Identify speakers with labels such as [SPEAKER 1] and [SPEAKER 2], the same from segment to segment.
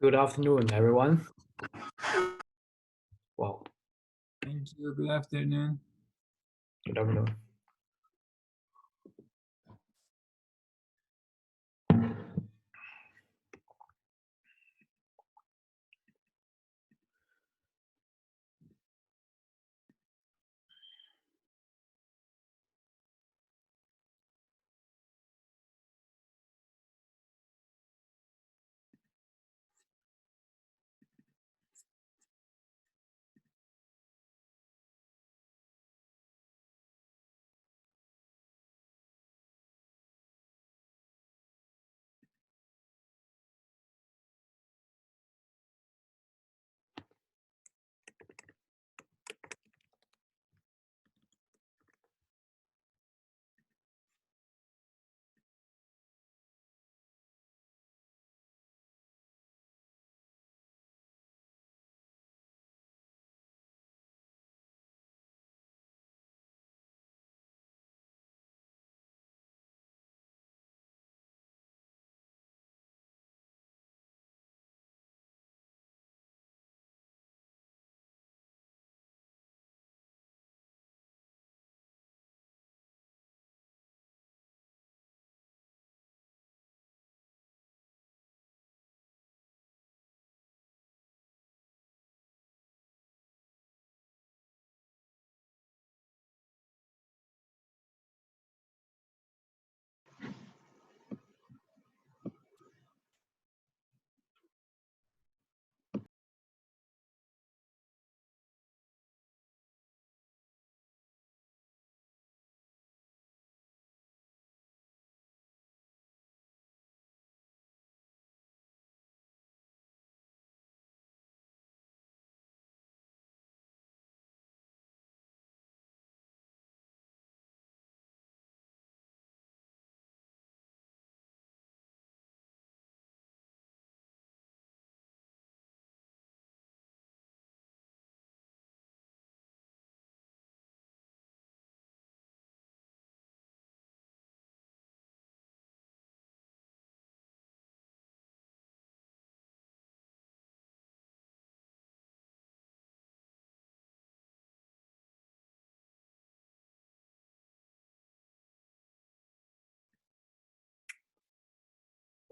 [SPEAKER 1] Good afternoon, everyone. Wow,
[SPEAKER 2] Thank you. Good afternoon.
[SPEAKER 1] good afternoon.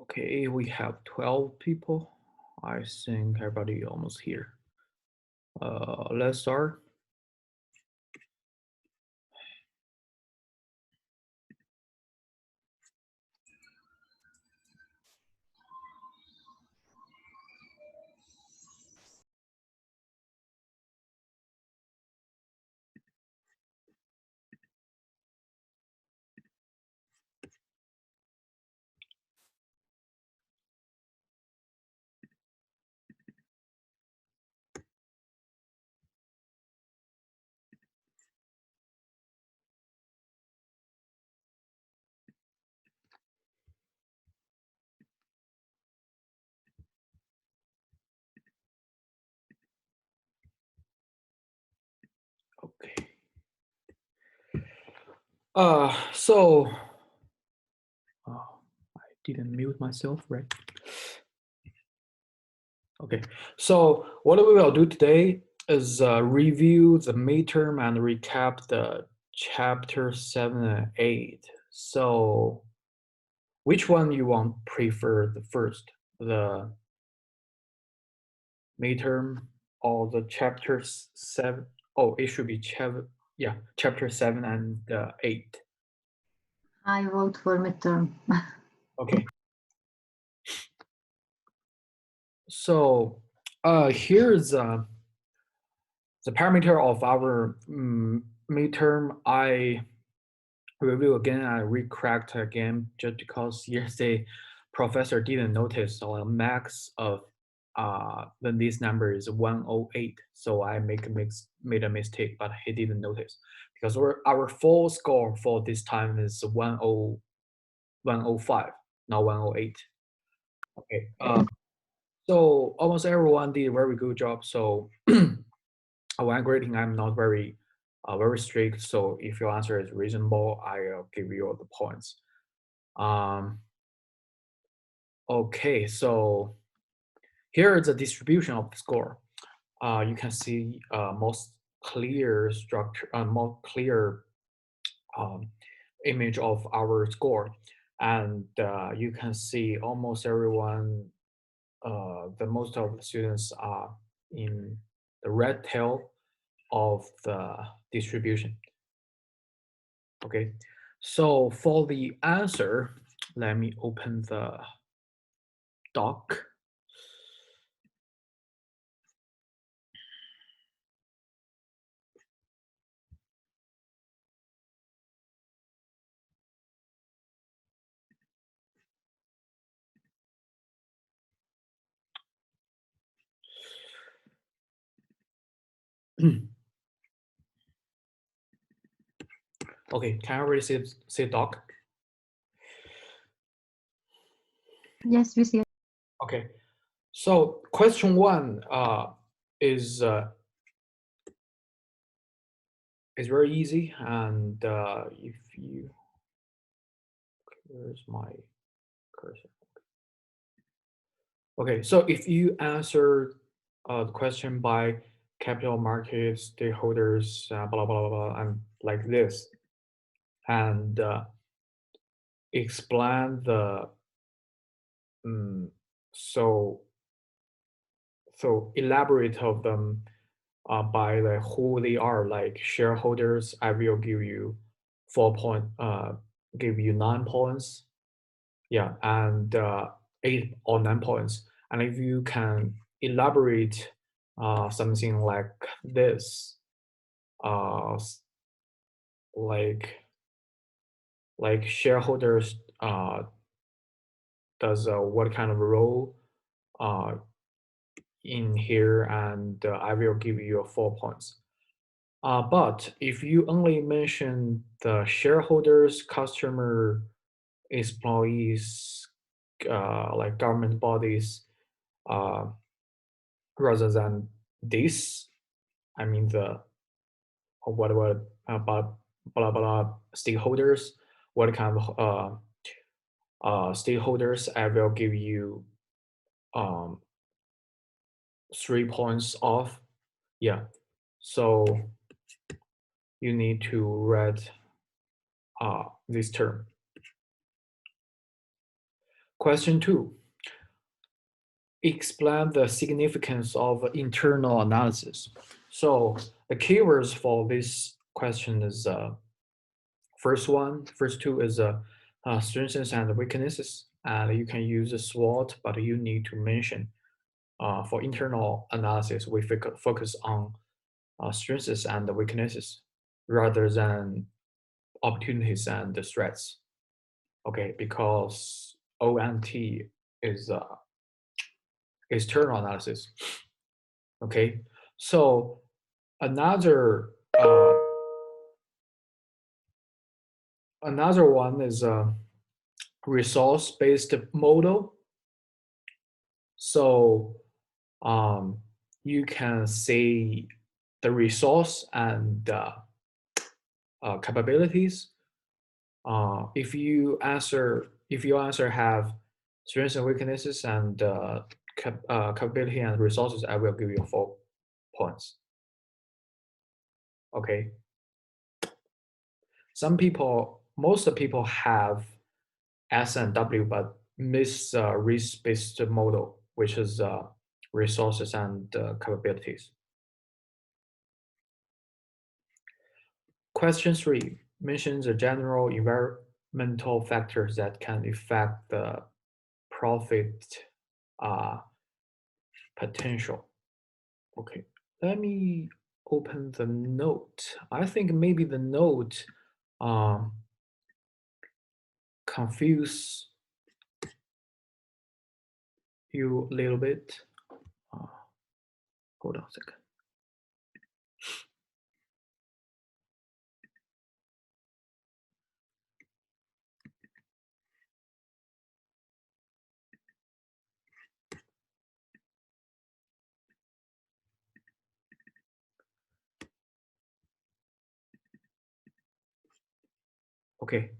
[SPEAKER 1] Okay, we have 12 people. I think everybody almost here. Let's start. Okay. So I didn't mute myself, right? Okay. So what we will do today is review the midterm and recap the chapter 7 and 8. So which one you want prefer the first? The midterm or the chapters 7? Oh, it should be chapter 7 and 8.
[SPEAKER 3] I vote for midterm.
[SPEAKER 1] Okay. So here's the parameter of our midterm. I review again, I recorrect again, just because yesterday professor didn't notice a max of then this number is 108. So I made a mistake, but he didn't notice because our full score for this time is 105, not 108. Okay. So almost everyone did a very good job. So when grading, I'm not very strict. So if your answer is reasonable, I'll give you all the points. Okay, so here is the distribution of the score. You can see most clear structure, more clear image of our score, and you can see almost everyone, the most of the students are in the red tail of the distribution. Okay, so for the answer, let me open the doc. Okay, can I already see doc?
[SPEAKER 3] Yes, we see it.
[SPEAKER 1] Okay, so question one is very easy, and if you, where's my cursor? Okay, so if you answer the question by capital market stakeholders, blah, blah, blah, blah, and like this, and explain the, so elaborate of them by the who they are, like shareholders, I will give you 9 points. Yeah, and 8 or 9 points. And if you can elaborate something like this, like shareholders does what kind of role in here, and I will give you 4 points. But if you only mention the shareholders, customer, employees, like government bodies, rather than this, I mean the what about blah blah stakeholders, what kind of stakeholders, I will give you 3 points off. Yeah, so you need to read this term. Question 2. Explain the significance of internal analysis. So the keywords for this question is first two is strengths and weaknesses, and you can use a SWOT, but you need to mention for internal analysis, we focus on strengths and weaknesses rather than opportunities and threats. Okay, because ONT is external analysis. Okay, so another another one is a resource-based model. So you can see the resource and capabilities. If you answer have strengths and weaknesses and capability and resources, I will give you 4 points. Okay. Most people have S and W, but miss risk-based model, which is resources and capabilities. Question 3 mentions the general environmental factors that can affect the profit potential. Okay, let me open the note. I think maybe the note confuse you a little bit. Hold on a second. Okay,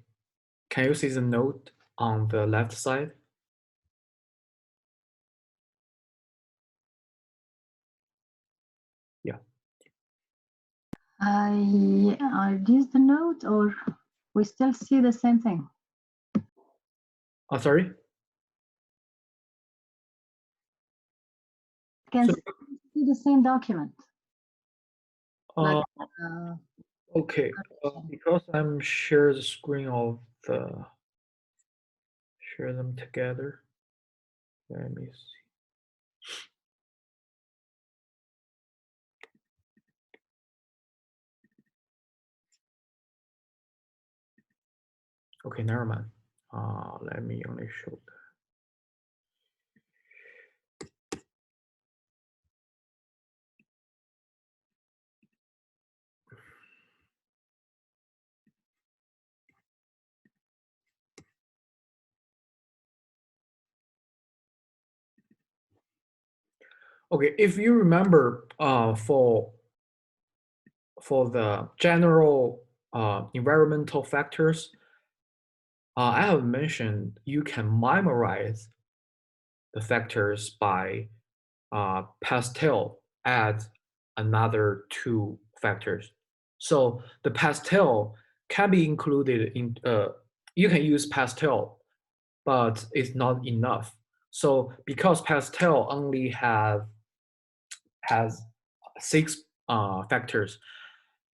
[SPEAKER 1] can you see the note on the left side?
[SPEAKER 3] Are these the note or we still see the same thing?
[SPEAKER 1] Sorry.
[SPEAKER 3] Can
[SPEAKER 1] So,
[SPEAKER 3] see the same document.
[SPEAKER 1] uh,
[SPEAKER 3] Like,
[SPEAKER 1] okay, because I'm share the screen of the share them together. Let me see. Okay, never mind. Let me only show that. Okay, if you remember, for the general environmental factors, I have mentioned you can memorize the factors by Pastel add another two factors. So the Pastel can be included in, you can use Pastel, but it's not enough. So because Pastel only has six factors,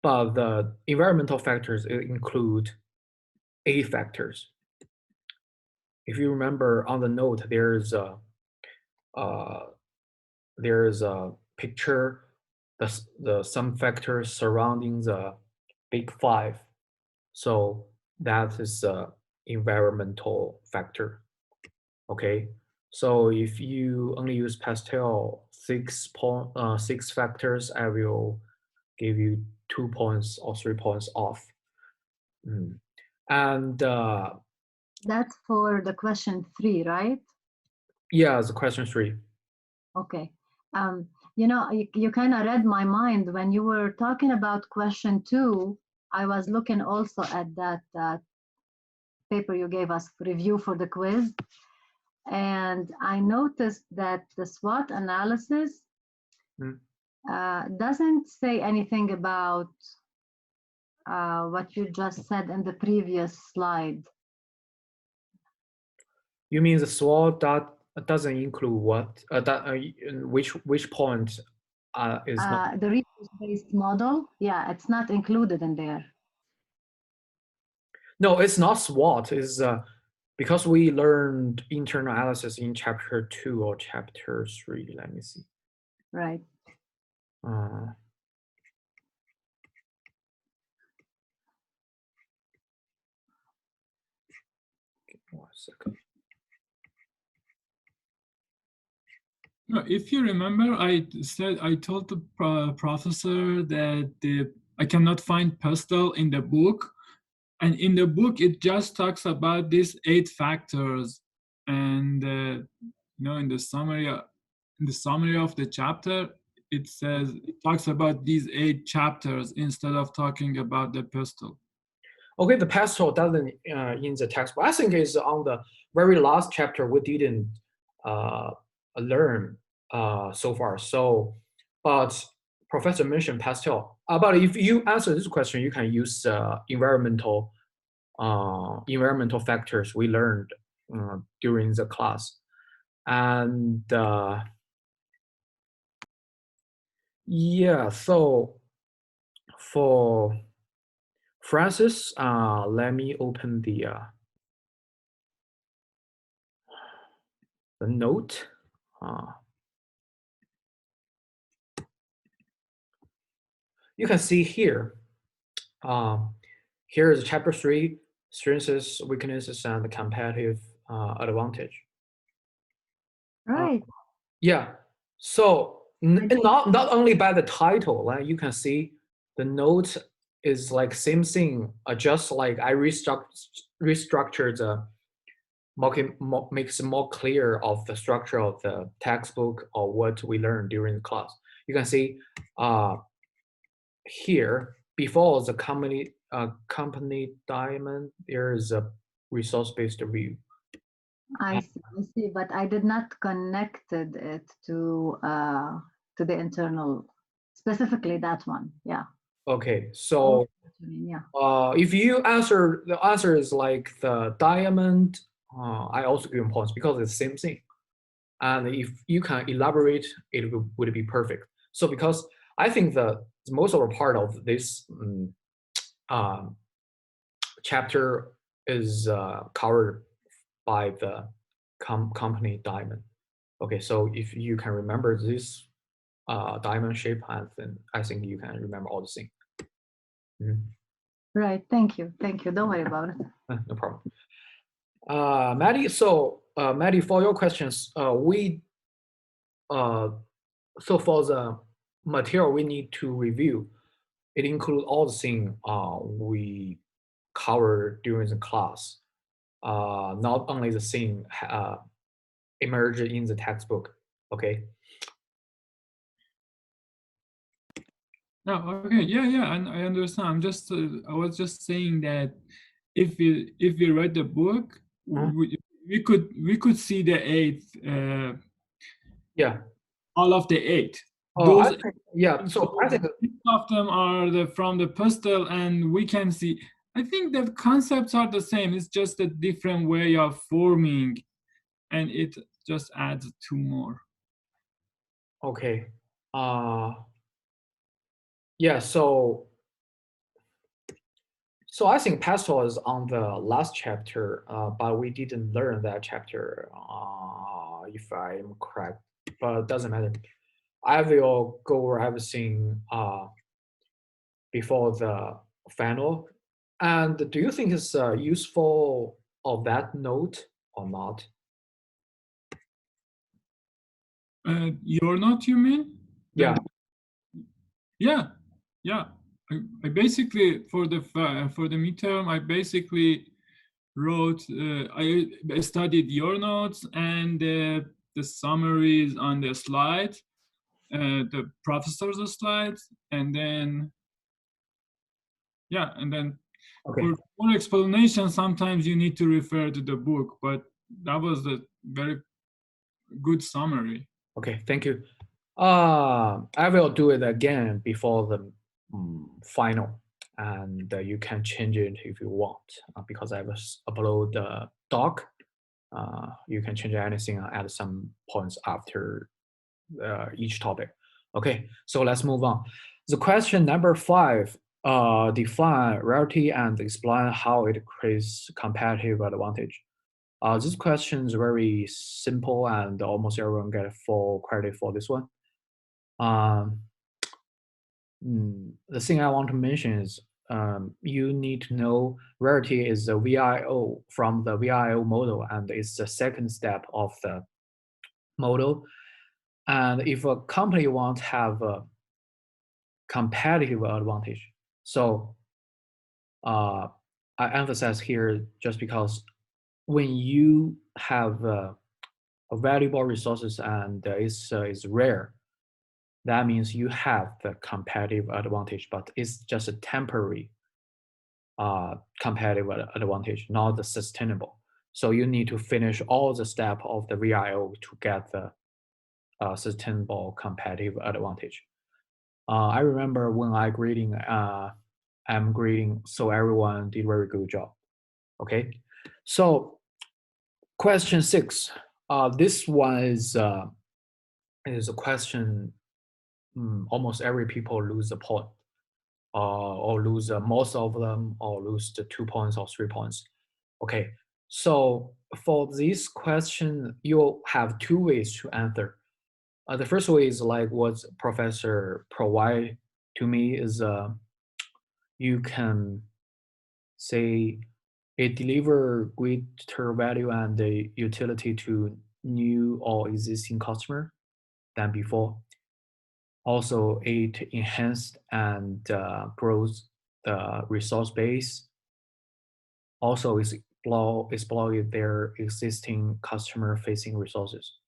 [SPEAKER 1] but the environmental factors include 8 factors. If you remember on the note, uh, there's a picture, the some factors surrounding the big five. So that is a environmental factor. Okay. So if you only use Pastel 6 factors, I will give you 2 points or 3 points off. And
[SPEAKER 3] that's for the question 3, right?
[SPEAKER 1] yeah, the question 3.
[SPEAKER 3] Okay. You know, you kind of read my mind when you were talking about question 2. I was looking also at that paper you gave us review for the quiz, and I noticed that the SWOT analysis doesn't say anything about what you just said in the previous slide.
[SPEAKER 1] You mean the SWOT that doesn't include what? Which point is not?
[SPEAKER 3] The research-based model, yeah, it's not included in there.
[SPEAKER 1] No, it's not SWOT. It's because we learned internal analysis in chapter 2 or chapter 3. Let me see.
[SPEAKER 3] Right.
[SPEAKER 1] Give me 1 second.
[SPEAKER 2] No, if you remember, I told the professor that I cannot find Pastel in the book, and in the book it just talks about these 8 factors, and you know, in the summary of the chapter, it talks about these 8 chapters instead of talking about the Pastel.
[SPEAKER 1] Okay, the Pastel doesn't in the textbook. I think it's on the very last chapter we didn't learn so far. So, but Professor mentioned Pastel. But if you answer this question, you can use environmental factors we learned during the class. And yeah, so for Francis, let me open the note. You can see here. Here is chapter 3, strengths, weaknesses, and competitive advantage.
[SPEAKER 3] Right.
[SPEAKER 1] Yeah. So not only by the title, you can see the note is like same thing. Just like I restructured the makes it more clear of the structure of the textbook or what we learned during the class. You can see here before the company diamond, there is a resource-based review.
[SPEAKER 3] I see, but I did not connected it to the internal, specifically that one. Yeah.
[SPEAKER 1] Okay, so
[SPEAKER 3] Yeah.
[SPEAKER 1] if you answer, the answer is like the diamond, I also give you points because it's the same thing. And if you can elaborate, it would be perfect. So because I think the most of a part of this um, chapter is covered by the company diamond. Okay, so if you can remember this diamond shape, and then I think you can remember all the things. Mhm.
[SPEAKER 3] Right. Thank you. Thank you. Don't worry about it.
[SPEAKER 1] No problem. Maddie, so Maddie, for your questions, so for the material we need to review, it includes all the things we cover during the class. Not only the thing emerged in the textbook. Okay.
[SPEAKER 2] No, okay, yeah, and I understand. I was just saying that if we read the book,
[SPEAKER 1] Mhm.
[SPEAKER 2] we could see the eight,
[SPEAKER 1] Yeah.
[SPEAKER 2] all of the eight.
[SPEAKER 1] Oh, I
[SPEAKER 2] Those
[SPEAKER 1] think, yeah. So I think
[SPEAKER 2] six of them are from the pastel, and we can see. I think the concepts are the same. It's just a different way of forming, and it just adds two more.
[SPEAKER 1] okay. Uh, yeah. So I think pastel is on the last chapter, but we didn't learn that chapter, if I'm correct. But it doesn't matter. I will go over everything before the final. And do you think it's useful of that note or not?
[SPEAKER 2] You're not, you mean?
[SPEAKER 1] Yeah.
[SPEAKER 2] Yeah, yeah. I basically for the midterm, I basically wrote. I studied your notes and the summaries on the slides, the professor's slides, and then yeah, and then
[SPEAKER 1] Okay.
[SPEAKER 2] for more explanation, sometimes you need to refer to the book. But that was a very good summary.
[SPEAKER 1] Okay. Thank you. I will do it again before the final, and you can change it if you want, because I will upload the doc. You can change anything and add some points after each topic. Okay, so let's move on. The question number 5, define rarity and explain how it creates competitive advantage. This question is very simple and almost everyone get full credit for this one. Um, the thing I want to mention is you need to know rarity is the VIO from the VIO model, and it's the second step of the model. And if a company wants to have a competitive advantage, so I emphasize here just because when you have valuable resources and it's rare, that means you have the competitive advantage, but it's just a temporary competitive advantage, not the sustainable. So you need to finish all the step of the VIO to get the sustainable competitive advantage. I remember when I'm grading, so everyone did very good job. Okay, so question 6. This one is a question almost every people lose a point, or lose most of them, or lose the 2 points or 3 points. Okay, so for this question, you have 2 ways to answer. The first way is like what professor provide to me is you can say it deliver greater value and the utility to new or existing customer than before. Also, it enhanced and grows the resource base. Also, exploit their existing customer-facing resources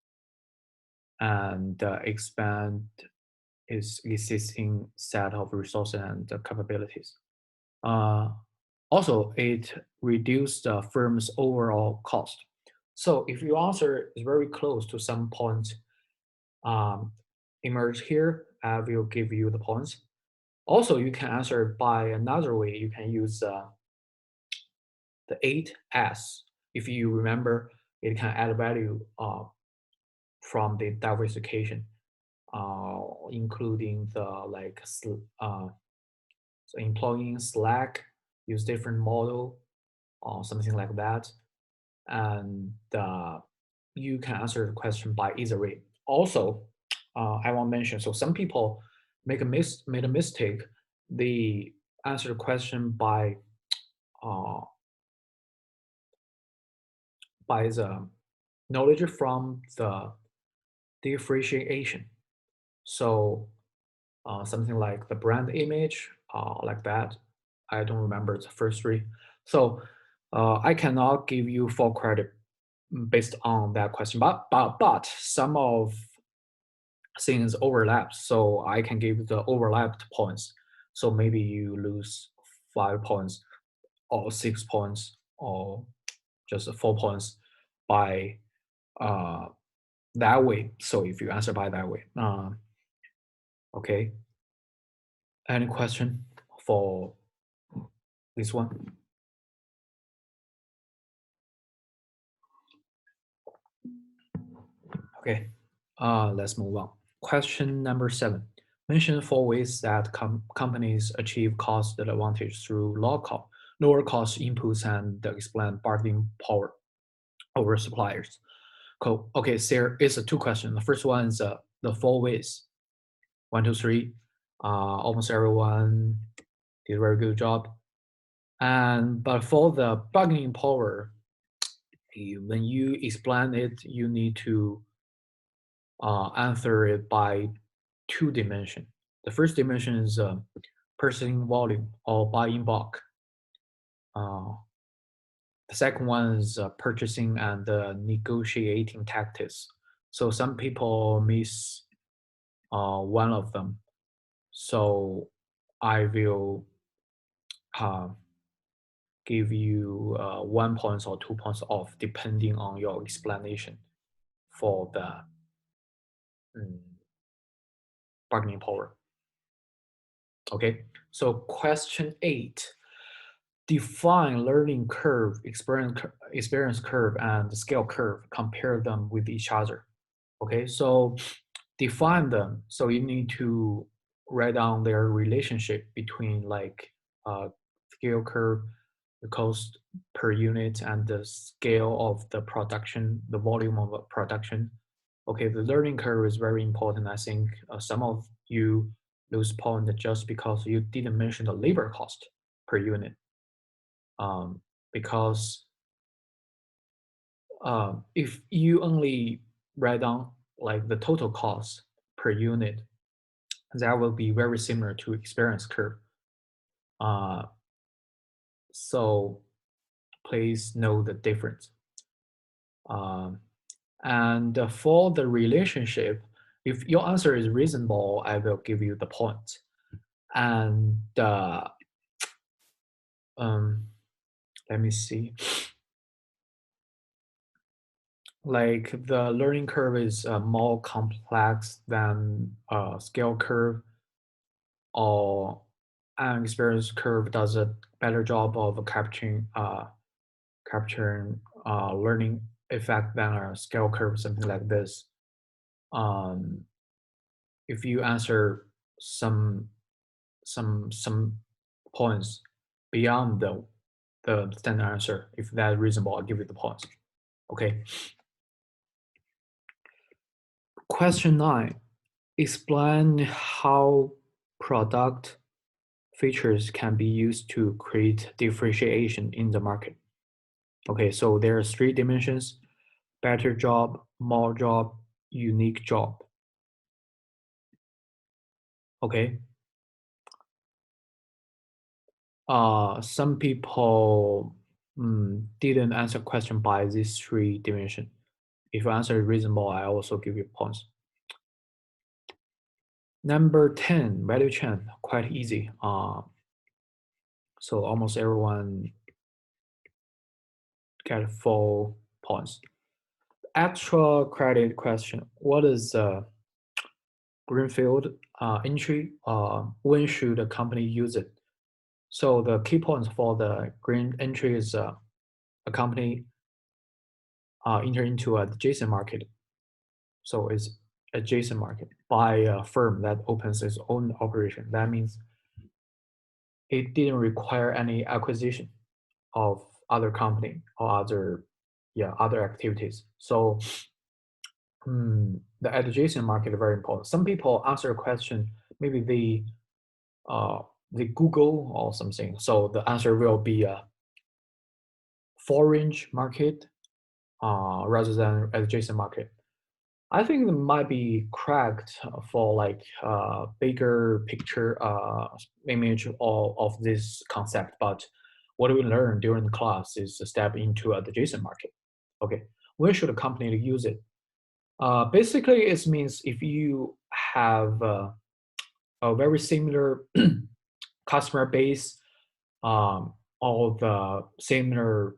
[SPEAKER 1] and expand its existing set of resources and capabilities. Uh, Also, it reduced the firm's overall cost. So if your answer is very close to some point um, emerge here, I will give you the points. Also, you can answer by another way. You can use the 8S. If you remember, it can add value from the diversification, including the like so employing Slack, use different model or something like that, and you can answer the question by either way. Also, I want to mention, so some people made a mistake. They answer the question uh, by the knowledge from the differentiation. So something like the brand image, like that. I don't remember the first three. So I cannot give you full credit based on that question, but some of things overlap, so I can give the overlapped points. So maybe you lose 5 points or 6 points or just 4 points by that way. So if you answer by that way, okay. Any question for this one? Okay, let's move on. Question number 7. Mention 4 ways that companies achieve cost advantage through lower cost inputs and explain bargaining power over suppliers. Cool. Okay, so there is a 2 question. The first one is the 4 ways. 1, 2, 3. Almost everyone did a very good job. But for the bargaining power, when you explain it, you need to answer it by 2 dimensions. The first dimension is purchasing volume or buy in bulk. The second one is purchasing and negotiating tactics. So some people miss one of them. So I will give you 1 point or 2 points off depending on your explanation for the bargaining power. Okay, so question 8. Define learning curve, experience curve, and scale curve. Compare them with each other. Okay, so define them. So you need to write down their relationship between like scale curve, the cost per unit, and the scale of the production, the volume of production. Okay, the learning curve is very important. I think some of you lose point just because you didn't mention the labor cost per unit. Because if you only write down like the total cost per unit, that will be very similar to experience curve. So please know the difference. And for the relationship, if your answer is reasonable, I will give you the point. And let me see. Like the learning curve is more complex than scale curve, or an experience curve does a better job of capturing learning effect than a scale curve, something like this. If you answer some points beyond the standard answer, if that is reasonable, I'll give you the points. Okay. Question 9. Explain how product features can be used to create differentiation in the market. Okay, so there's 3 dimensions: better job, more job, unique job. Okay. Some people didn't answer question by these 3 dimensions. If you answer reasonable, I also give you points. Number 10, value chain, quite easy. So almost everyone get 4 points. Extra credit question: what is greenfield entry, when should a company use it? So the key points for the green entry is a company enter into a adjacent market. So it's adjacent market by a firm that opens its own operation. That means it didn't require any acquisition of other company or other activities. So the adjacent market is very important. Some people answer a question, maybe they Google or something. So the answer will be a foreign market rather than adjacent market. I think it might be correct for like bigger picture image of this concept, but what we learn during the class is to step into a adjacent market. Okay, when should a company use it? Basically, it means if you have a very similar customer base, all the similar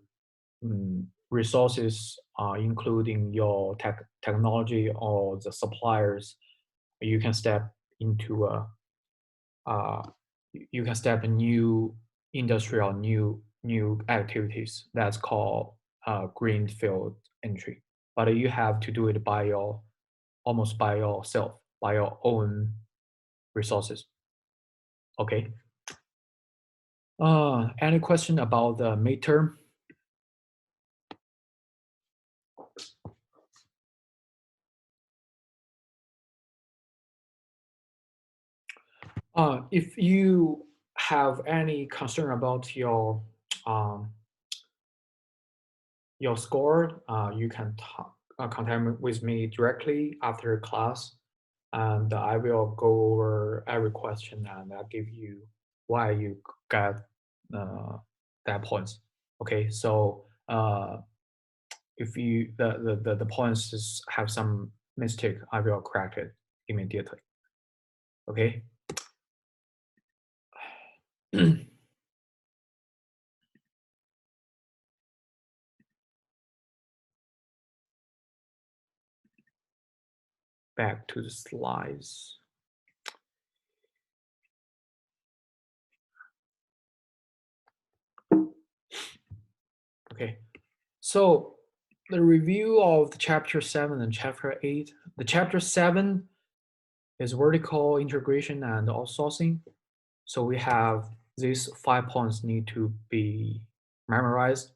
[SPEAKER 1] resources, including your technology or the suppliers, you can step into you can step a new industry or new activities. That's called greenfield entry. But you have to do it almost by yourself, by your own resources. Okay. Any question about the midterm? If you have any concern about your score, you can contact with me directly after class, and I will go over every question and I'll give you why you got that points. Okay, so if you the points have some mistake, I will correct it immediately. Okay. Back to the slides. Okay, so the review of the chapter 7 and chapter 8. The chapter 7 is vertical integration and outsourcing. So we have these 5 points need to be memorized.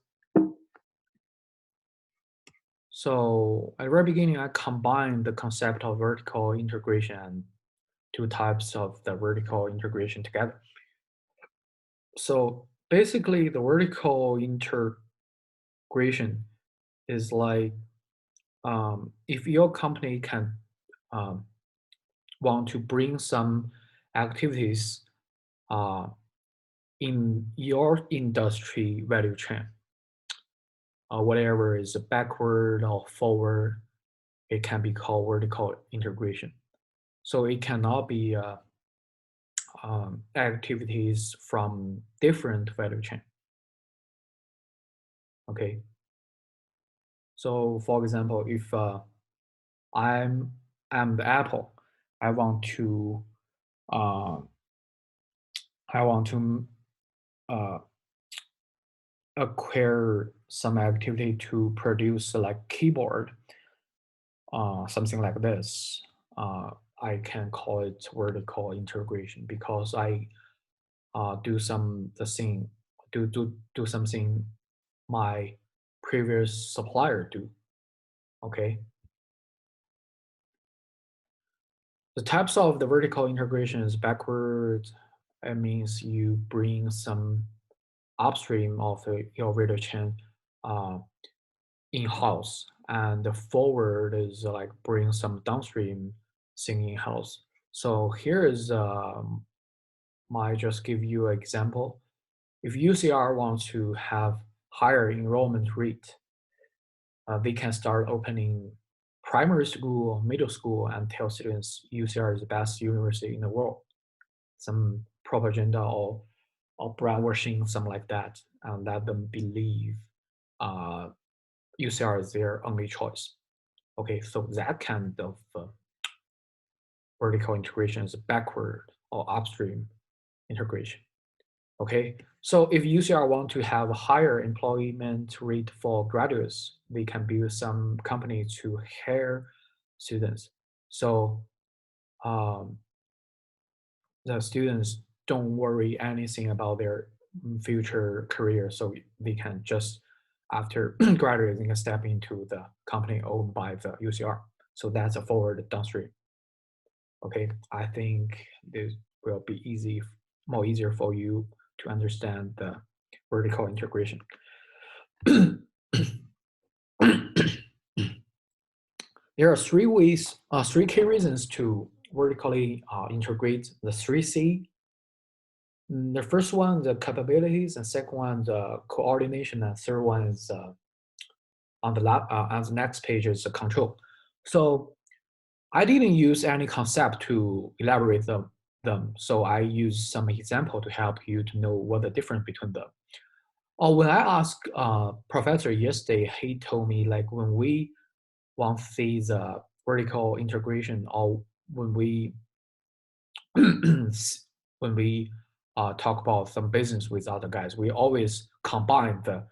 [SPEAKER 1] So at the very beginning, I combined the concept of vertical integration and 2 types of the vertical integration together. So basically, the vertical integration is like if your company can want to bring some activities in your industry value chain, whatever is backward or forward, it can be called vertical integration. So it cannot be activities from different value chain. Okay. So for example, if I'm the Apple, I want to acquire some activity to produce like keyboard, something like this. I can call it vertical integration because I do something my previous supplier do. Okay. The types of the vertical integration is backward. It means you bring some upstream of your value chain in-house, and the forward is like bring some downstream thing in-house. So here is might just give you an example. If UCR wants to have higher enrollment rate, they can start opening primary school, middle school, and tell students UCR is the best university in the world. Some propaganda or brainwashing, something like that, and let them believe UCR is their only choice. Okay, so that kind of vertical integration is backward or upstream integration. Okay, so if UCR want to have a higher employment rate for graduates, they can build some company to hire students. So the students don't worry anything about their future career, so they can just after graduating can step into the company owned by the UCR. So that's a forward downstream. Okay, I think this will be more easier for you to understand the vertical integration. There are three key reasons to vertically integrate the 3C. The first one, the capabilities, and second one, the coordination, and third one is on the next page is the control. So I didn't use any concept to elaborate them. So I use some example to help you to know what the difference between them. Or when I asked professor yesterday, he told me like when we want to see the vertical integration, or when we when we talk about some business with other guys, we always combine the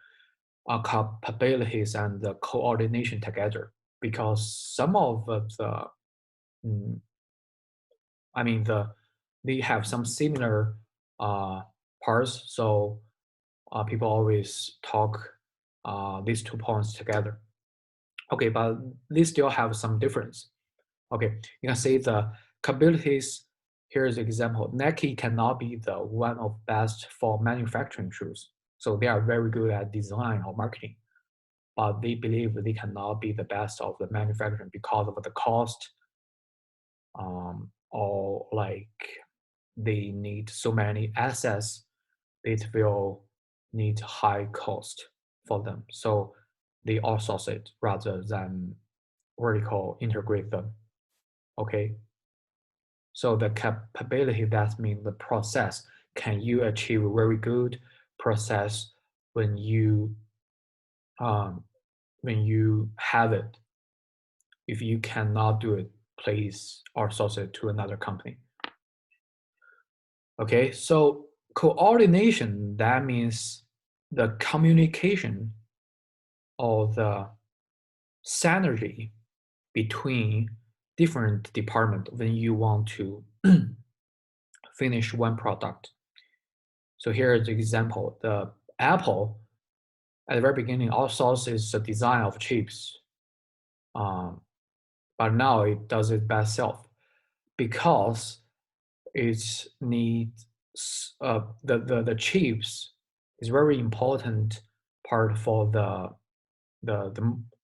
[SPEAKER 1] capabilities and the coordination together, because some of the they have some similar parts, so people always talk these 2 points together. Okay, but they still have some difference. Okay, you can see the capabilities. Here's an example. Nike cannot be the one of best for manufacturing shoes. So they are very good at design or marketing, but they believe they cannot be the best of the manufacturing because of the cost, or like they need so many assets, it will need high cost for them. So they outsource it rather than vertical integrate them. Okay. So the capability, that means the process. Can you achieve a very good process when you have it? If you cannot do it, please outsource it to another company. Okay, so coordination, that means the communication or the synergy between different departments when you want to finish one product. So here is the example. The Apple, at the very beginning, outsources the design of chips, but now it does it by itself because it needs the chips is very important part for the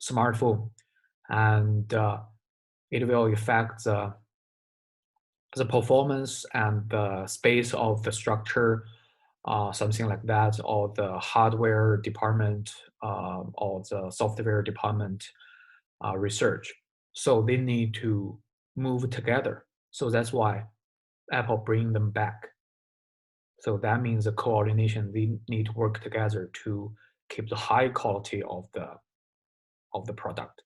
[SPEAKER 1] smartphone, and it will affect the performance and the space of the structure, something like that, or the hardware department, or the software department research. So they need to move together. So that's why Apple bring them back. So that means the coordination, they need to work together to keep the high quality of the product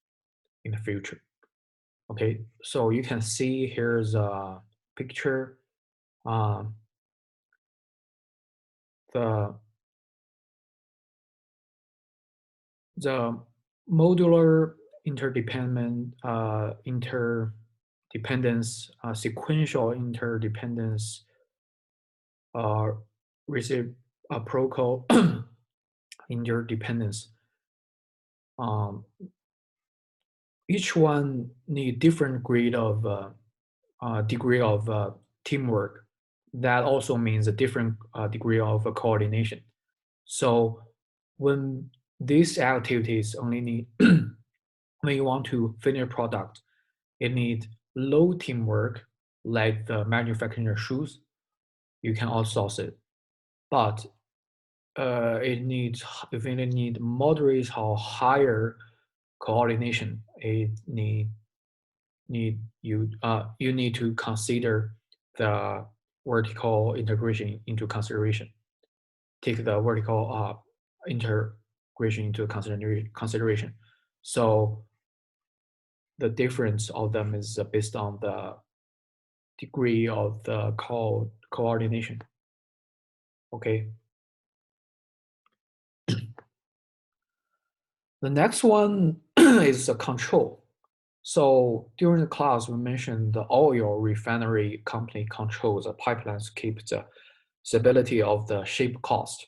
[SPEAKER 1] in the future. Okay, so you can see here's a picture. The modular interdependence, sequential interdependence, reciprocal interdependence. Each one need different degree of teamwork. That also means a different degree of coordination. So when these activities only need, when you want to finish a product, it needs low teamwork, like the manufacturing of shoes. You can outsource it, but if it need moderate or higher coordination, it need you need to consider the vertical integration into consideration. Take the vertical integration into consideration. So the difference of them is based on the degree of the coordination. Okay. The next one is the control. So during the class, we mentioned the oil refinery company controls the pipelines to keep the stability of the ship cost.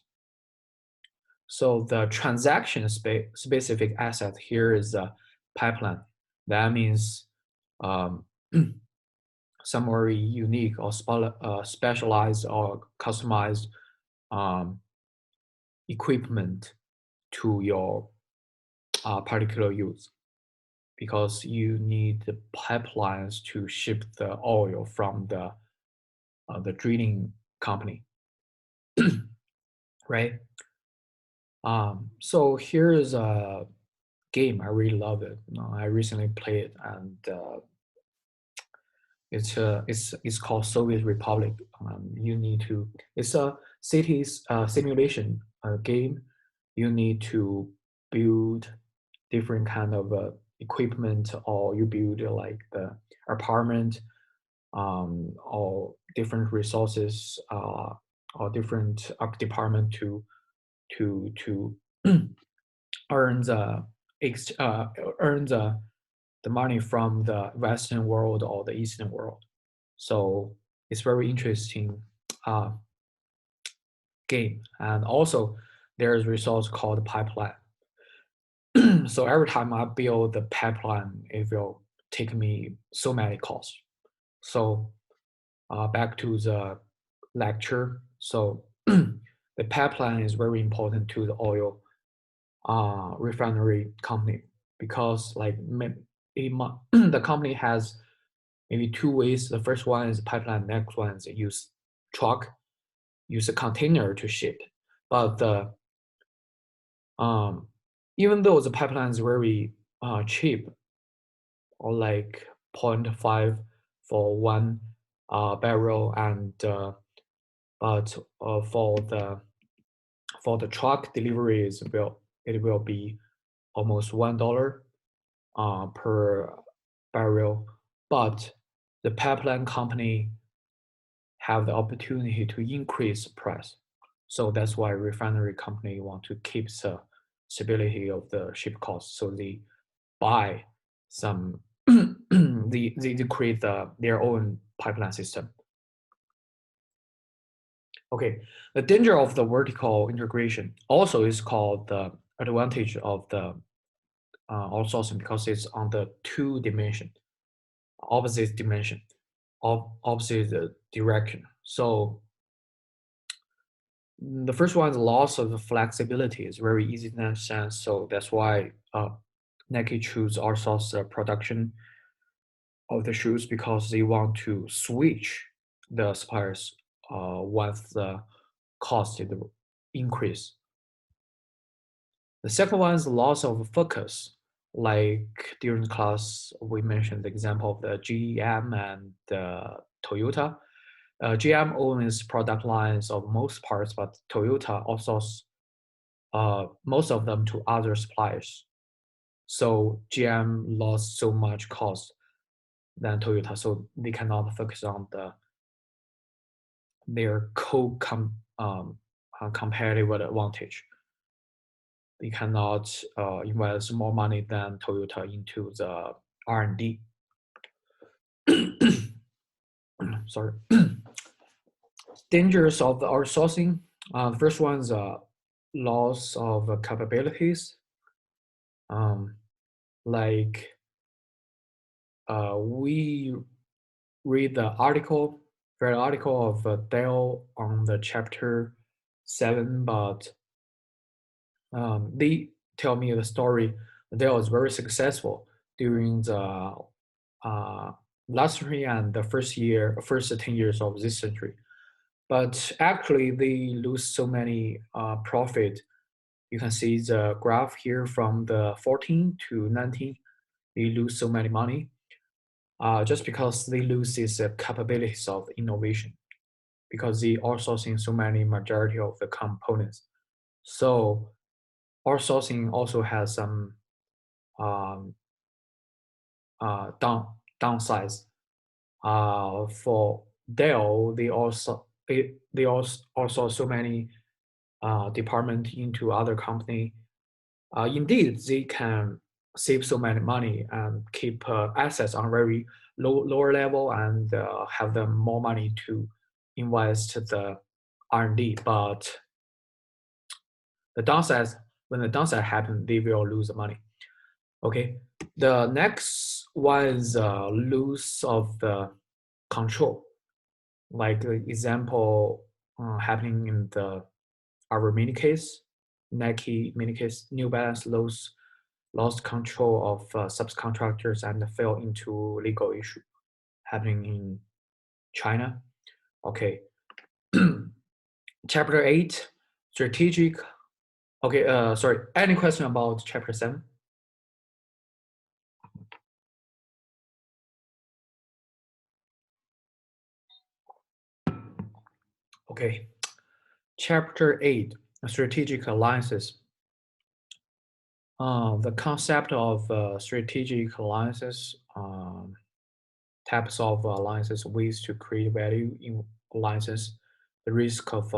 [SPEAKER 1] So the transaction specific asset here is a pipeline. That means some very unique or specialized or customized equipment to your particular use, because you need the pipelines to ship the oil from the drilling company, right? So here is a game. I really love it. I recently played it, and it's called Soviet Republic. You need to. It's a cities simulation game. You need to build different kind of equipment, or you build like the apartment, or different resources, or different department to earn the earn the money from the Western world or the Eastern world. So it's very interesting game. And also there's resource called pipeline. So every time I build the pipeline, it will take me so many costs. So back to the lecture. So the pipeline is very important to the oil refinery company, because like the company has maybe two ways. The first one is pipeline, next one is use a container to ship. But the even though the pipeline is very cheap, or like 0.5 for one barrel, and but for the truck deliveries, it will be almost $1 per barrel. But the pipeline company have the opportunity to increase the price. So that's why refinery company want to keep the stability of the ship cost. So they buy some, they create their own pipeline system. Okay, the danger of the vertical integration also is called the advantage of the outsourcing, because it's on the opposite dimension, opposite direction. So the first one is loss of the flexibility. Is very easy to understand. So that's why Nike choose outsource the production of the shoes, because they want to switch the suppliers once the cost increase. The second one is loss of focus. Like during class, we mentioned the example of the GM and the Toyota. GM owns product lines of most parts, but Toyota outsources most of them to other suppliers. So GM lost so much cost than Toyota, so they cannot focus on their competitive advantage. They cannot invest more money than Toyota into the R&D. Sorry. Dangers of the outsourcing. The first one is loss of capabilities. Like we read the article of Dell on the chapter 7, but they tell me the story. Dell is very successful during the last century and the first 10 years of this century. But actually, they lose so many profit. You can see the graph here from the 14 to 19. They lose so many money just because they lose these capabilities of innovation, because they outsourcing so many majority of the components. So outsourcing also has some downsides. For Dell, they also so many department into other company. Indeed, they can save so many money and keep assets on very lower level and have them more money to invest the R&D. But the downside, when the downside happen, they will lose the money. Okay, the next one is loss of the control. Like the example happening in our mini case, Nike mini case, New Balance lost control of subcontractors and fell into legal issue happening in China. Okay, chapter 8, strategic. Okay, sorry, any question about chapter 7? Okay, chapter 8, strategic alliances. The concept of strategic alliances, types of alliances, ways to create value in alliances, the risk of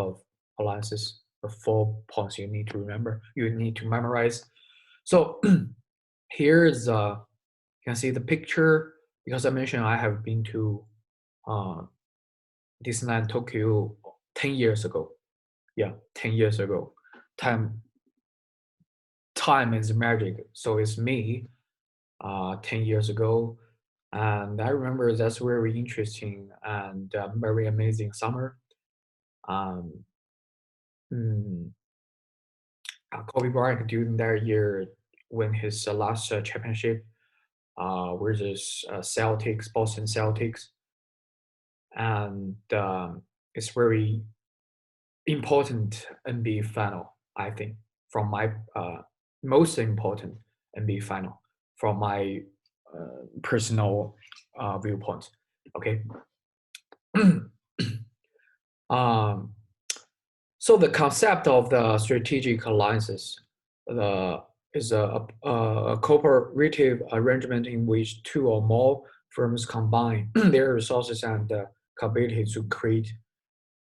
[SPEAKER 1] alliances, the 4 points you need to remember, you need to memorize. So here's, you can see the picture, because I mentioned I have been to Disneyland Tokyo 10 years ago. Yeah, 10 years ago. Time is magic. So it's me 10 years ago. And I remember that's very interesting and very amazing summer. Mm, Kobe Bryant during that year win his last championship with his Celtics, Boston Celtics. And it's very important NBA final, I think, from my most important NBA final from my personal viewpoint. Okay. So the concept of the strategic alliances is a cooperative arrangement in which 2 or more firms combine their resources and capability to create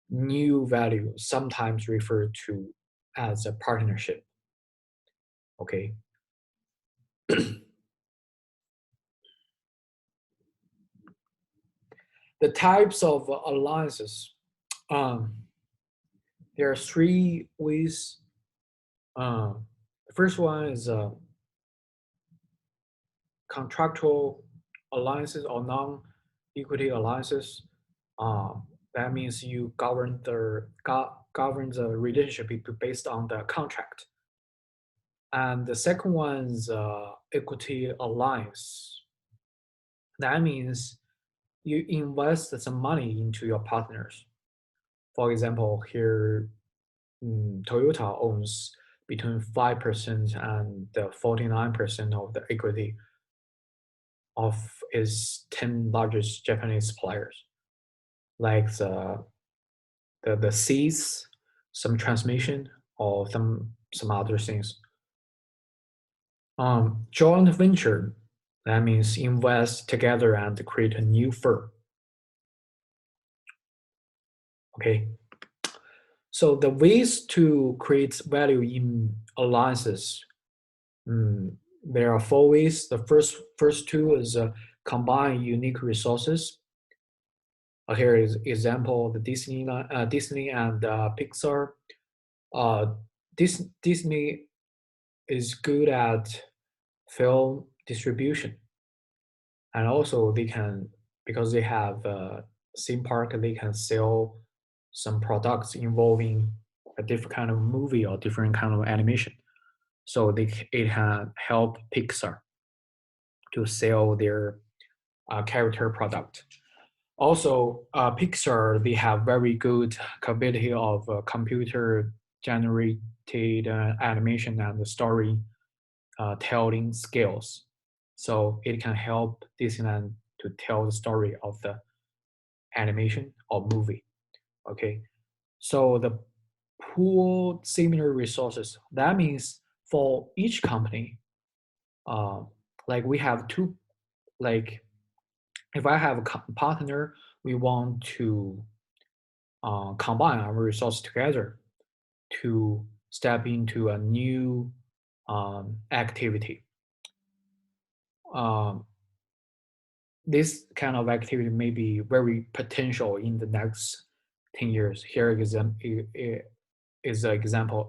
[SPEAKER 1] new value, sometimes referred to as a partnership. Okay. The types of alliances. There are 3 ways. The first one is contractual alliances or non-equity alliances. That means you govern the relationship based on the contract. And the second one is equity alliance. That means you invest some money into your partners. For example, here Toyota owns between 5% and 49% of the equity of its 10 largest Japanese suppliers, like the seats, some transmission, or some other things. Joint venture, that means invest together and create a new firm. Okay. So the ways to create value in alliances, there are 4 ways. The first 2 is combine unique resources. Here is example: the Disney and Pixar. Disney is good at film distribution, and also they can, because they have a theme park, they can sell some products involving a different kind of movie or different kind of animation. So it can help Pixar to sell their character product. Also, Pixar, they have very good capability of computer generated animation and story telling skills. So it can help Disneyland to tell the story of the animation or movie. Okay, so the pool similar resources. That means for each company, like we have 2, like if I have a partner, we want to combine our resources together to step into a new activity. Um, this kind of activity may be very potential in the next 10 years. Here is an example.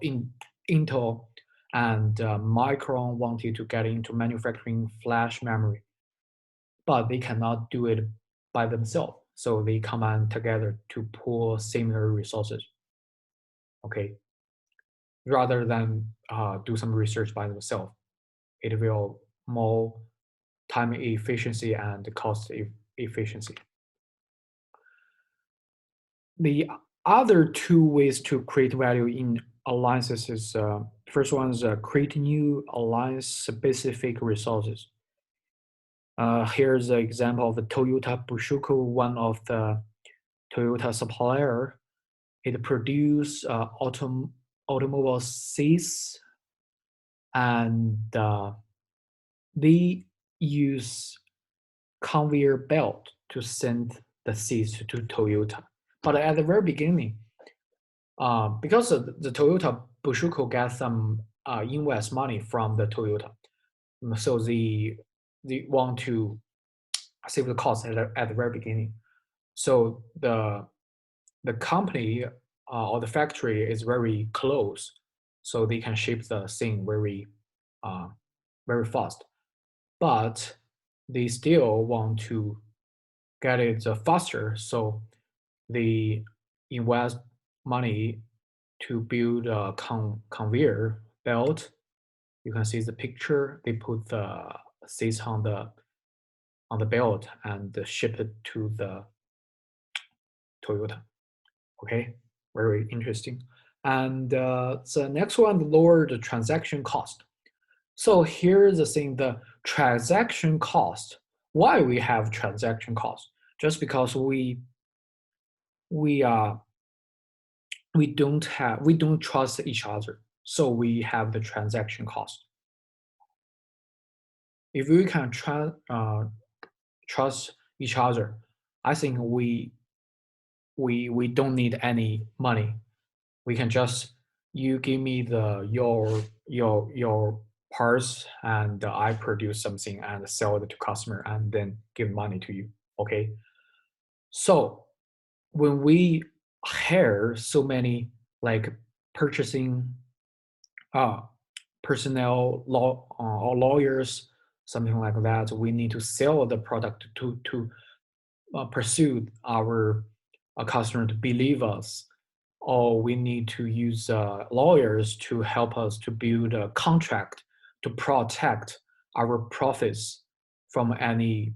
[SPEAKER 1] Intel and Micron wanted to get into manufacturing flash memory, but they cannot do it by themselves. So they combine together to pool similar resources. Okay, rather than do some research by themselves, it will more time efficiency and cost efficiency. The other two ways to create value in alliances is first one is create new alliance specific resources. Here's an example of the Toyota Bushuko, one of the Toyota supplier. It produce automobile seats, and they use conveyor belt to send the seeds to Toyota. But at the very beginning, because the Toyota Bushuko got some invest money from the Toyota, so they want to save the cost at the very beginning. So the company or the factory is very close, so they can ship the thing very fast. But they still want to get it faster, so they invest money to build a conveyor belt. You can see the picture. They put the seats on the belt and ship it to the Toyota. Okay, very interesting. And the next one, lower the transaction cost. So here's the thing: the transaction cost. Why we have transaction cost? Just because we don't trust each other, so we have the transaction cost. If we can trust each other, I think we don't need any money. We can just, you give me your parts, and I produce something and sell it to customer and then give money to you. Okay. So when we hire so many like purchasing personnel, or lawyers, something like that, we need to sell the product to pursue our customer to believe us, or we need to use lawyers to help us to build a contract to protect our profits from any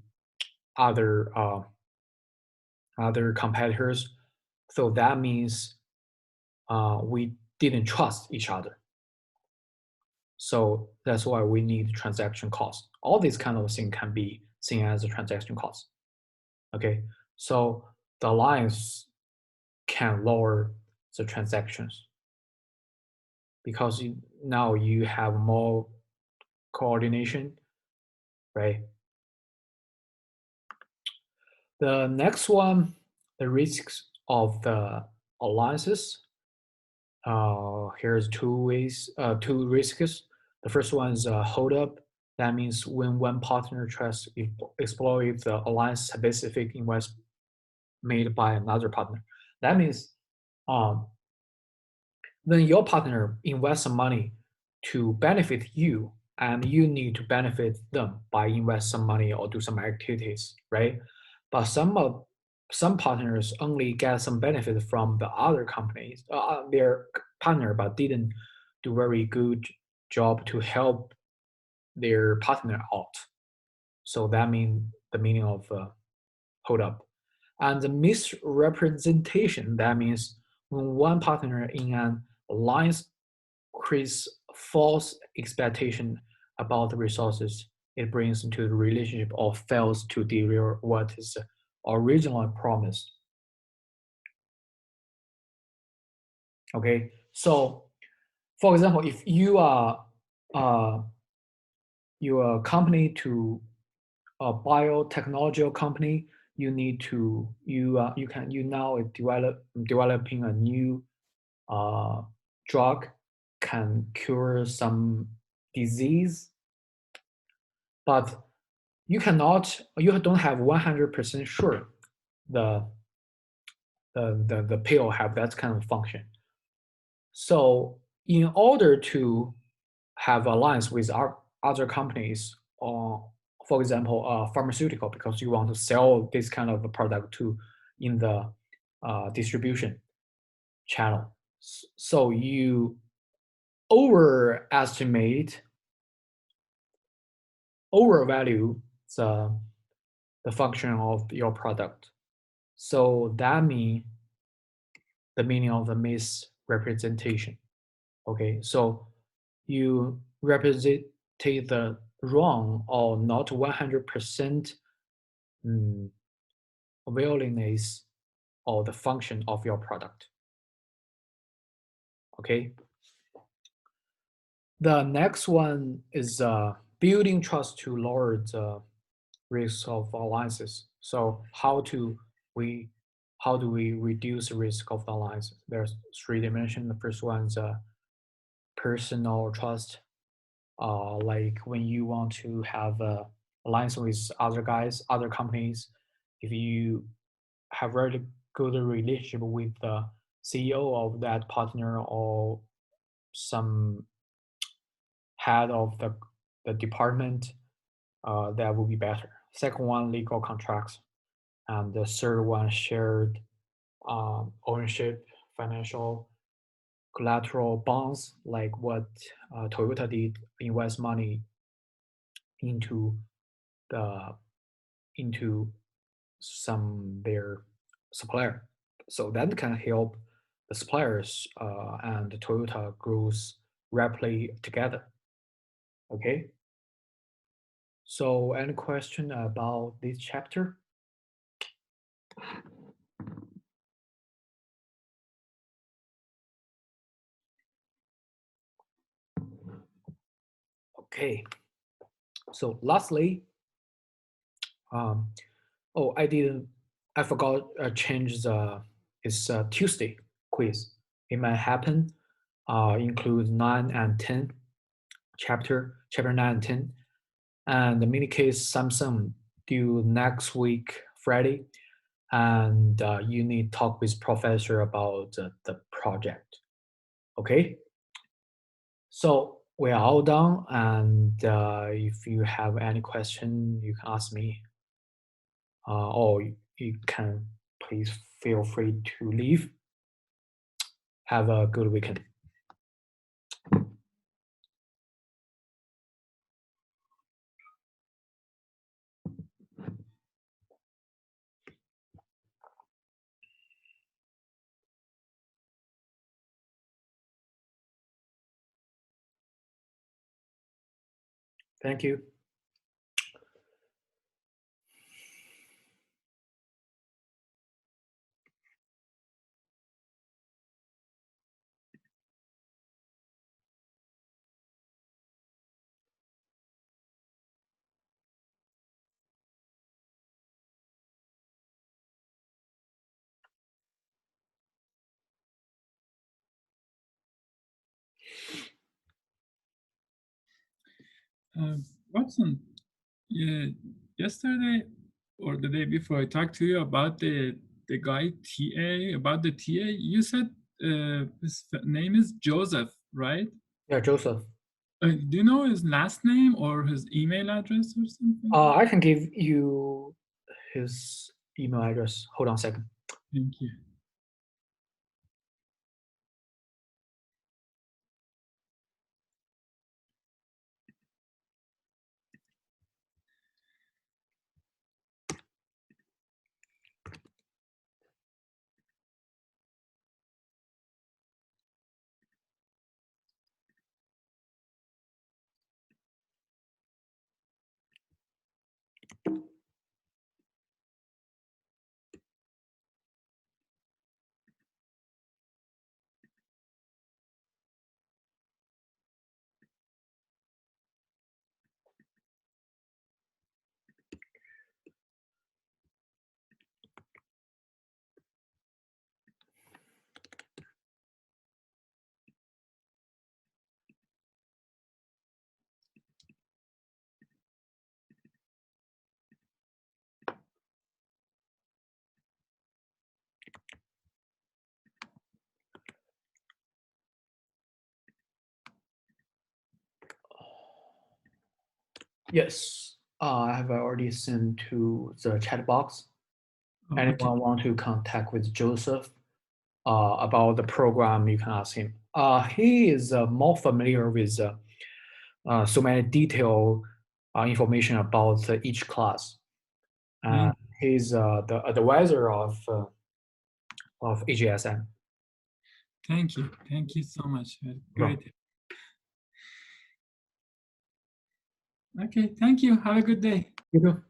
[SPEAKER 1] other other competitors. So that means we didn't trust each other. So that's why we need transaction cost. All these kind of things can be seen as a transaction cost. Okay, so the alliance can lower the transactions because now you have more coordination, right? The next one, the risks of the alliances. Here's two risks. The first one is hold up. That means when one partner tries to exploit the alliance specific investment made by another partner. That means when your partner invests some money to benefit you, and you need to benefit them by invest some money or do some activities, right? But some partners only get some benefit from the other companies, their partner, but didn't do very good job to help their partner out. So that means the meaning of hold up. And the misrepresentation, that means when one partner in an alliance creates false expectation about the resources it brings into the relationship or fails to deliver what is originally promised. Okay, so for example, if you are a company to a biotechnology company, you need to you now developing a new drug can cure some disease, but you don't have 100% sure the the pill have that kind of function. So in order to have alliance with our other companies, or for example, pharmaceutical, because you want to sell this kind of a product to in the distribution channel. So you overestimate, overvalue the function of your product. So that means the meaning of the misrepresentation. Okay, so you represent the wrong or not 100% willingness or the function of your product. Okay. The next one is building trust to lower the risk of alliances. So how do we reduce the risk of alliances? There's three dimensions. The first one is personal trust. Like when you want to have a alliance with other guys, other companies, if you have really good relationship with the CEO of that partner or some head of the department, that will be better. Second one, legal contracts. And the third one, shared ownership, financial collateral bonds, like what Toyota did, invest money into the into some their supplier. So that can help the suppliers and Toyota grows rapidly together. Okay. So any question about this chapter? Okay. So lastly, oh, I forgot change the it's Tuesday quiz. It might happen. Include 9 and 10 chapter 9 and 10, and the mini case Samsung due next week Friday, and you need to talk with professor about the project. Okay. So we are all done, and if you have any question, you can ask me, or you can please feel free to leave. Have a good weekend. Thank you.
[SPEAKER 2] Watson, yeah, yesterday or the day before, I talked to you about the guy TA, about the TA. You said his name is Joseph, right?
[SPEAKER 1] Yeah, Joseph.
[SPEAKER 2] Do you know his last name or his email address or something?
[SPEAKER 1] I can give you his email address. Hold on a second.
[SPEAKER 2] Thank you.
[SPEAKER 1] Yes, I have already sent to the chat box.
[SPEAKER 2] Oh, okay.
[SPEAKER 1] Anyone want to contact with Joseph about the program, you can ask him. He is more familiar with so many detailed information about each class.
[SPEAKER 2] Thank,
[SPEAKER 1] He's the advisor of AGSM.
[SPEAKER 2] thank you. Thank you so much. Great. Okay, thank you. Have a good day.
[SPEAKER 1] You too.